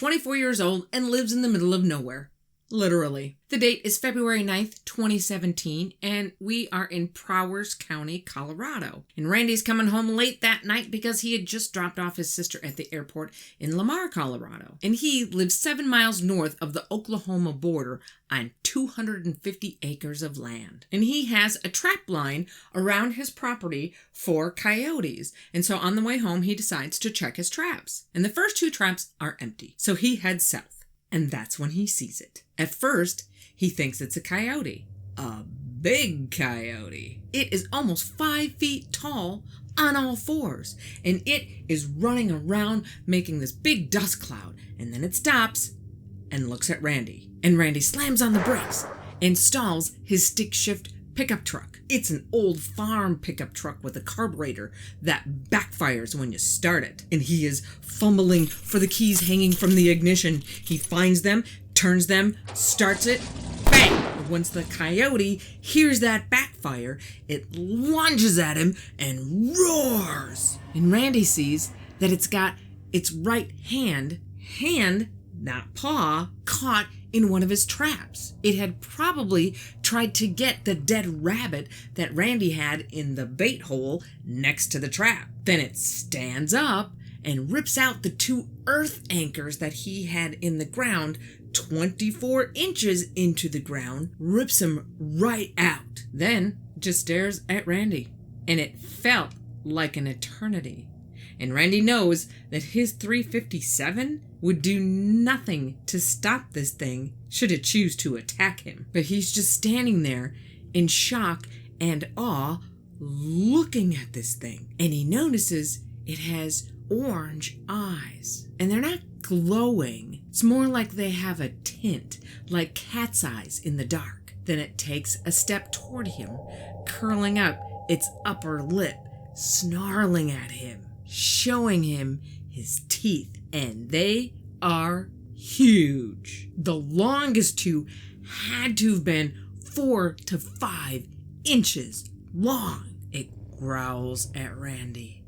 24 years old and lives in the middle of nowhere. Literally. The date is February 9th, 2017, and we are in Prowers County, Colorado. And Randy's coming home late that night because he had just dropped off his sister at the airport in Lamar, Colorado. And he lives 7 miles north of the Oklahoma border on 250 acres of land. And he has a trap line around his property for coyotes. And so on the way home, he decides to check his traps. And the first 2 traps are empty. So he heads south. And that's when he sees it. At first, he thinks it's a coyote. A big coyote. It is almost 5 feet tall on all 4s. And it is running around making this big dust cloud. And then it stops and looks at Randy. And Randy slams on the brakes and stalls his stick shift pickup truck. It's an old farm pickup truck with a carburetor that backfires when you start it. And he is fumbling for the keys hanging from the ignition. He finds them, turns them, starts it, bang! Once the coyote hears that backfire, it lunges at him and roars. And Randy sees that it's got its right hand, not paw, caught in one of his traps. It had probably tried to get the dead rabbit that Randy had in the bait hole next to the trap. Then it stands up and rips out the 2 earth anchors that he had in the ground, 24 inches into the ground, rips them right out. Then just stares at Randy. And it felt like an eternity. And Randy knows that his .357 would do nothing to stop this thing should it choose to attack him. But he's just standing there in shock and awe looking at this thing. And he notices it has orange eyes. And they're not glowing. It's more like they have a tint, like cat's eyes in the dark. Then it takes a step toward him, curling up its upper lip, snarling at him, showing him his teeth, and they are huge. The longest 2 had to have been 4 to 5 inches long. It growls at Randy.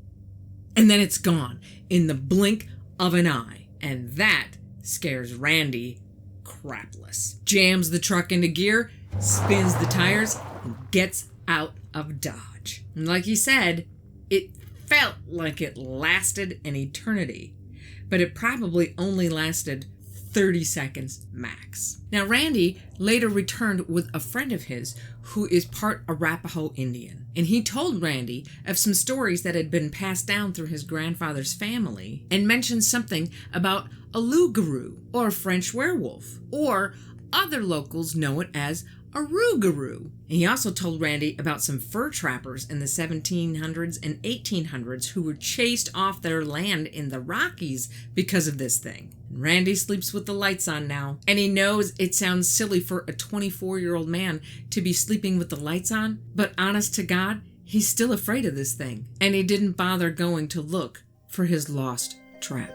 And then it's gone in the blink of an eye. And that scares Randy crapless. Jams the truck into gear, spins the tires, and gets out of Dodge. And like he said, it felt like it lasted an eternity, but it probably only lasted 30 seconds max. Now, Randy later returned with a friend of his who is part Arapaho Indian, and he told Randy of some stories that had been passed down through his grandfather's family and mentioned something about a loup-garou or French werewolf, or other locals know it as a rougarou. And he also told Randy about some fur trappers in the 1700s and 1800s who were chased off their land in the Rockies because of this thing. And Randy sleeps with the lights on now, and he knows it sounds silly for a 24-year-old man to be sleeping with the lights on, but honest to God, he's still afraid of this thing, and he didn't bother going to look for his lost trap.